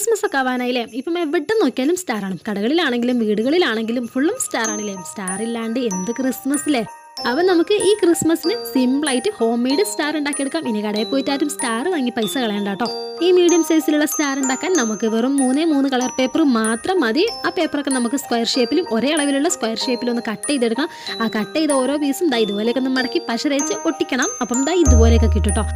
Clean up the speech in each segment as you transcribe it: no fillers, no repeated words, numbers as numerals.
Christmas ഒക്കെ ആവാനായില്ലേ. ഇപ്പം എവിടെ നോക്കിയാലും സ്റ്റാറാണ്. കടകളിലാണെങ്കിലും വീടുകളിലാണെങ്കിലും ഫുള്ളും സ്റ്റാറാണില്ലേ. സ്റ്റാർ ഇല്ലാണ്ട് എന്ത് ക്രിസ്മസിലെ. അപ്പം നമുക്ക് ഈ ക്രിസ്മസിന് സിമ്പിളായിട്ട് ഹോം മെയ്ഡ് സ്റ്റാർ ഉണ്ടാക്കിയെടുക്കാം. ഇനി കടയിൽ പോയിട്ടാരും സ്റ്റാർ വാങ്ങി പൈസ കളയണ്ട കേട്ടോ. ഈ മീഡിയം സൈസിലുള്ള സ്റ്റാർ ഉണ്ടാക്കാൻ നമുക്ക് വെറും 3 കളർ പേപ്പർ മാത്രം മതി. ആ പേപ്പറൊക്കെ നമുക്ക് സ്ക്വയർ ഷേപ്പിലും ഒരേ അളവിലുള്ള സ്ക്വയർ ഷേപ്പിലും ഒന്ന് കട്ട് ചെയ്തെടുക്കണം. ആ കട്ട് ചെയ്ത ഓരോ പീസും ഇതുപോലെയൊക്കെ ഒന്ന് മടക്കി പശ തേച്ച് ഒട്ടിക്കണം. അപ്പം ഇതുപോലെയൊക്കെ കിട്ടും കേട്ടോ.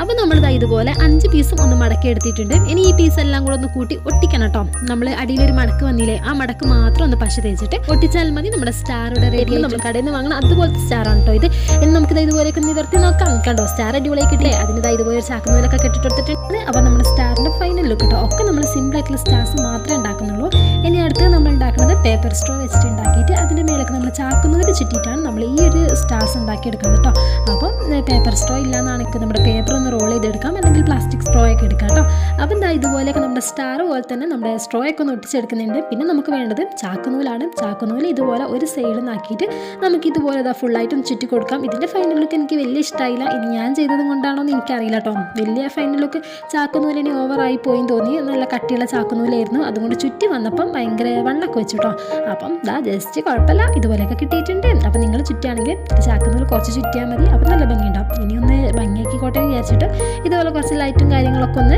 അപ്പോൾ നമ്മൾ ഇതുപോലെ 5 പീസും ഒന്ന് മടക്കി എടുത്തിട്ടുണ്ട്. ഇനി ഈ പീസ് എല്ലാം കൂടെ ഒന്ന് കൂട്ടി ഒട്ടിക്കണം കേട്ടോ. നമ്മൾ അടിയിലൊരു മടക്ക് വന്നില്ലേ, ആ മടക്ക് മാത്രം ഒന്ന് പശ തേച്ചിട്ട് ഒട്ടിച്ചാൽ മതി. നമ്മുടെ സ്റ്റാറുടെ റെഡി. നമ്മൾ കടയിൽ നിന്ന് വാങ്ങണം അതുപോലത്തെ സ്റ്റാറാണ് കേട്ടോ ഇത്. ഇനി നമുക്ക് ഇതുപോലെയൊക്കെ നിവർത്തി നോക്കാം. കണ്ടോ സ്റ്റാർ അടിപൊളിയായി കിട്ടില്ലേ. അതിന് ഇതുപോലെ ചാക്കുന്നതിലൊക്കെ കെട്ടിട്ടെടുത്തിട്ടുണ്ട്. അപ്പോൾ നമ്മുടെ സ്റ്റാറിന്റെ ഫൈനൽ ലുക്ക് കേട്ടോ. ഒക്കെ നമ്മൾ സിമ്പിൾ ആയിട്ടുള്ള സ്റ്റാർസ് മാത്രമേ ഉണ്ടാക്കുന്നുള്ളൂ. ഇനി അടുത്ത് നമ്മൾ ഉണ്ടാക്കുന്നത് പേപ്പർ സ്ട്രോ വെച്ചിട്ട് ഉണ്ടാക്കിയിട്ട് അതിന്റെ മേലൊക്കെ നമ്മൾ ചാക്കുന്നതിൽ ചുറ്റിയിട്ടാണ് നമ്മൾ ഈ ഒരു സ്റ്റാർസ് ഉണ്ടാക്കിയെടുക്കുന്നത് കേട്ടോ. അപ്പം പേപ്പർ സ്ട്രോ ഇല്ലാന്നാണെങ്കിൽ നമ്മുടെ പേപ്പർ ഒന്ന് റോൾ ചെയ്തെടുക്കാം, അല്ലെങ്കിൽ പ്ലാസ്റ്റിക് സ്ട്രോ ഒക്കെ എടുക്കാം കേട്ടോ. അപ്പം ഇതുപോലെയൊക്കെ നമ്മുടെ സ്റ്റാർ പോലെ തന്നെ നമ്മുടെ സ്ട്രോ ഒക്കെ ഒന്ന് ഒട്ടിച്ചെടുക്കുന്നുണ്ട്. പിന്നെ നമുക്ക് വേണ്ടത് ചാക്കുനൂലാണ്. ചാക്കുനൂല് ഇതുപോലെ ഒരു സൈഡിൽ നിന്നാക്കിയിട്ട് നമുക്ക് ഇതുപോലെ ഫുള്ളായിട്ടും ചുറ്റി കൊടുക്കാം. ഇതിൻ്റെ ഫൈനൽ ലുക്ക് എനിക്ക് വലിയ ഇഷ്ടമായില്ല. ഇനി ഞാൻ ചെയ്തത് കൊണ്ടാണോ എന്ന് എനിക്കറിയില്ല കേട്ടോ. വലിയ ഫൈനൽ ലുക്ക് ചാക്കുനൂല് ഇനി ഓവറായി പോയിന്ന് തോന്നി. നല്ല കട്ടിയുള്ള ചാക്കുനൂലായിരുന്നു. അതുകൊണ്ട് ചുറ്റി വന്നപ്പം ഭയങ്കര വണ്ണൊക്കെ വെച്ചു കേട്ടോ. അപ്പം ജസ്റ്റ് കുഴപ്പമില്ല, ഇതുപോലെയൊക്കെ കിട്ടിയിട്ടുണ്ട്. അപ്പം നിങ്ങൾ ചുറ്റുകയാണെങ്കിൽ ചാക്കുനൂല് കുറച്ച് ചുറ്റിയാൽ മതി. അപ്പം നല്ല ഭംഗിയുണ്ടാവും. ഇനി ഒന്ന് ഭംഗിയാക്കിക്കോട്ടെ വിചാരിച്ചിട്ട് ഇതുപോലെ കുറച്ച് ലൈറ്റും കാര്യങ്ങളൊക്കെ ഒന്ന്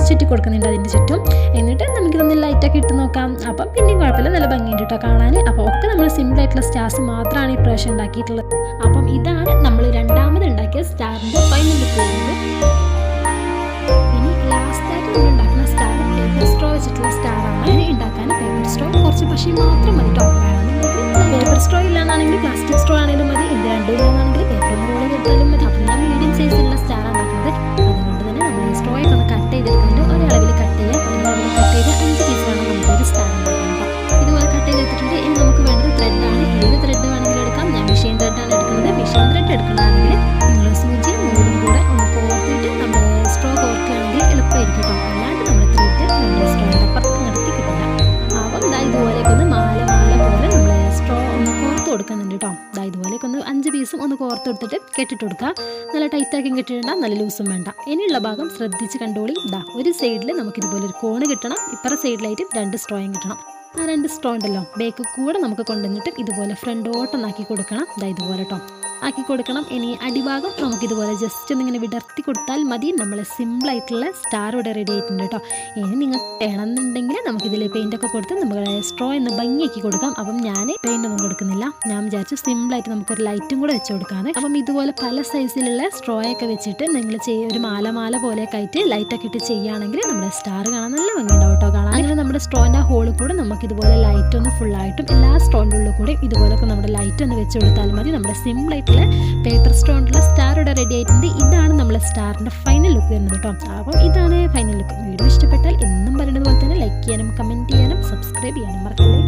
ചുറ്റി കൊടുക്കുന്നുണ്ട് അതിൻ്റെ ചുറ്റും. എന്നിട്ട് നമുക്കിതൊന്ന് ലൈറ്റൊക്കെ ഇട്ട് നോക്കാം. അപ്പം പിന്നെയും കുഴപ്പമില്ല, നല്ല ഭംഗിയുണ്ട് കേട്ടോ കാണാൻ. അപ്പോൾ ഒക്കെ നമ്മൾ സിമ്പിൾ ആയിട്ടുള്ള സ്റ്റാർസ് മാത്രമാണ് ഈ പ്രാവശ്യം ഉണ്ടാക്കിയിട്ടുള്ളത്. അപ്പം ഇതാണ് നമ്മൾ രണ്ടാമത് ഉണ്ടാക്കിയ സ്റ്റാറിൻ്റെ ഫൈനൽ ലുക്ക് വരുന്നത്. ഇനി ലാസ്റ്റായിട്ട് നമ്മൾ ഉണ്ടാക്കുന്ന സ്റ്റാർ പേപ്പർ സ്ട്രോ വെച്ചിട്ടുള്ള സ്റ്റാറാണ്. അതിന് ഉണ്ടാക്കാൻ പേപ്പർ സ്ട്രോ കുറച്ച് പക്ഷേ മാത്രം മതി കേട്ടോ. പേപ്പർ സ്ട്രോ ഇല്ലാന്നാണെങ്കിൽ പ്ലാസ്റ്റിക് സ്ട്രോ ആണെങ്കിലും മതി. ഇത് രണ്ടും ഇല്ലാന്നാണെങ്കിൽ പേപ്പർ റോൾ ചെയ്തെടുത്താലും മതി. അപ്പം ഞാൻ മീഡിയം സൈസിലുള്ള സ്റ്റാർ ഉണ്ടാക്കുന്നത്. അതുകൊണ്ട് തന്നെ നമ്മൾ ഈ സ്ട്രോ ഒക്കെ ഒന്ന് കട്ട് ചെയ്തെടുക്കുന്നുണ്ട്. ഒരളവിൽ കട്ട് ചെയ്യുക. ഒരളവിൽ കട്ട് ചെയ്ത് 5 പീസ് വേണം നമുക്കൊരു സ്റ്റാർ ഉണ്ടാക്കാൻ. ഇതുപോലെ കട്ട് ചെയ്തെടുത്തിട്ടുണ്ട്. ഇനി നമുക്ക് വേണ്ടത് ത്രെഡാണ്. ഏത് ത്രെഡ് വേണമെങ്കിലും എടുക്കാം. ഞാൻ മെഷീൻ ത്രെഡാണ് എടുക്കുന്നത്. മെഷീൻ ത്രെഡ് എടുക്കണമെങ്കിൽ നിങ്ങൾ സൂചി നൂലും കൂടെ ഒന്ന് കോർത്തിട്ട് നമ്മൾ സ്ട്രോ കോർക്കുകയാണെങ്കിൽ എളുപ്പമായിരിക്കും കേട്ടോ. അല്ലാണ്ട് നമ്മൾ ത്രെഡ് നമ്മുടെ സ്ട്രോയുടെ പുറത്ത് നിർത്തി കിട്ടില്ല. അപ്പം ഇതുപോലെയൊക്കെ ഒന്ന് മാല പോലെ നമ്മൾ സ്ട്രോ ഒന്ന് കോർത്ത് കൊടുക്കുന്നുണ്ട് കേട്ടോ. ഇതുപോലെയൊക്കെ ഒന്ന് 5 പീസും ഒന്ന് കോർത്ത് കൊടുത്തിട്ട് കെട്ടിട്ട് കൊടുക്കുക. നല്ല ടൈറ്റാക്കി കെട്ടിടണ്ട, നല്ല ലൂസും വേണ്ട. ഇനിയുള്ള ഭാഗം ശ്രദ്ധിച്ച് കണ്ടോളി. ഒരു സൈഡിൽ നമുക്കിതുപോലെ ഒരു കോണ് കിട്ടണം. ഇപ്പുറ സൈഡിലായിട്ട് 2 സ്ട്രോയും കിട്ടണം. ആ 2 സ്ട്രോ ഉണ്ടല്ലോ ബേക്ക് കൂടെ നമുക്ക് കൊണ്ടുവന്നിട്ട് ഇതുപോലെ ഫ്രണ്ടോട്ടൊന്നാക്കി കൊടുക്കണം. ഇതുപോലെ കേട്ടോ ആക്കി കൊടുക്കണം. ഇനി അടിഭാഗം നമുക്കിതുപോലെ ജസ്റ്റ് ഒന്നിങ്ങനെ വിടർത്തി കൊടുത്താൽ മതി. നമ്മൾ സിമ്പിളായിട്ടുള്ള സ്റ്റാർ ഇവിടെ റെഡി ആയിട്ടുണ്ട് കേട്ടോ. ഇനി നിങ്ങൾക്ക് വേണമെന്നുണ്ടെങ്കിൽ നമുക്കിതിൽ പെയിൻ്റൊക്കെ കൊടുത്ത് നമ്മുടെ സ്ട്രോ എന്ന് ഭംഗിയാക്കി കൊടുക്കാം. അപ്പം ഞാൻ പെയിൻ്റ് ഒന്നും കൊടുക്കുന്നില്ല. ഞാൻ വിചാരിച്ചു സിമ്പിളായിട്ട് നമുക്കൊരു ലൈറ്റും കൂടെ വെച്ച് കൊടുക്കാമെന്ന്. അപ്പം ഇതുപോലെ പല സൈസിലുള്ള സ്ട്രോയൊക്കെ വെച്ചിട്ട് നിങ്ങൾ ഒരു മാല പോലെയൊക്കെ ആയിട്ട് ലൈറ്റൊക്കെ ഇട്ട് ചെയ്യുകയാണെങ്കിൽ നമ്മുടെ സ്റ്റാർ കാണാൻ നല്ല ഭംഗിയുണ്ടാവും കേട്ടോ കാണാൻ. അങ്ങനെ നമ്മുടെ സ്ട്രോൻ്റെ ഹോളിൽ കൂടെ നമുക്കിതുപോലെ ലൈറ്റ് ഒന്ന് ഫുള്ളായിട്ടും എല്ലാ സ്ട്രോൻ്റെ ഉള്ളിൽ കൂടെ ഇതുപോലൊക്കെ നമ്മുടെ ലൈറ്റ് ഒന്ന് വെച്ച് കൊടുത്താൽ മതി. നമ്മുടെ സിമ്പിളായിട്ടുള്ള പേപ്പർ സ്ട്രോണ്ടുള്ള സ്റ്റാർ ഇവിടെ റെഡി ആയിട്ടുണ്ട്. ഇതാണ് നമ്മളെ സ്റ്റാറിൻ്റെ ഫൈനൽ ലുക്ക് വരുന്നത് കേട്ടോ. അപ്പം ഇതാണ് ഫൈനൽ ലുക്ക്. വീഡിയോ ഇഷ്ടപ്പെട്ടാൽ എന്നും പറയുന്നത് പോലെ തന്നെ ലൈക്ക് ചെയ്യാനും കമൻറ്റ് ചെയ്യാനും സബ്സ്ക്രൈബ് ചെയ്യാനും മറക്കല്ലേ.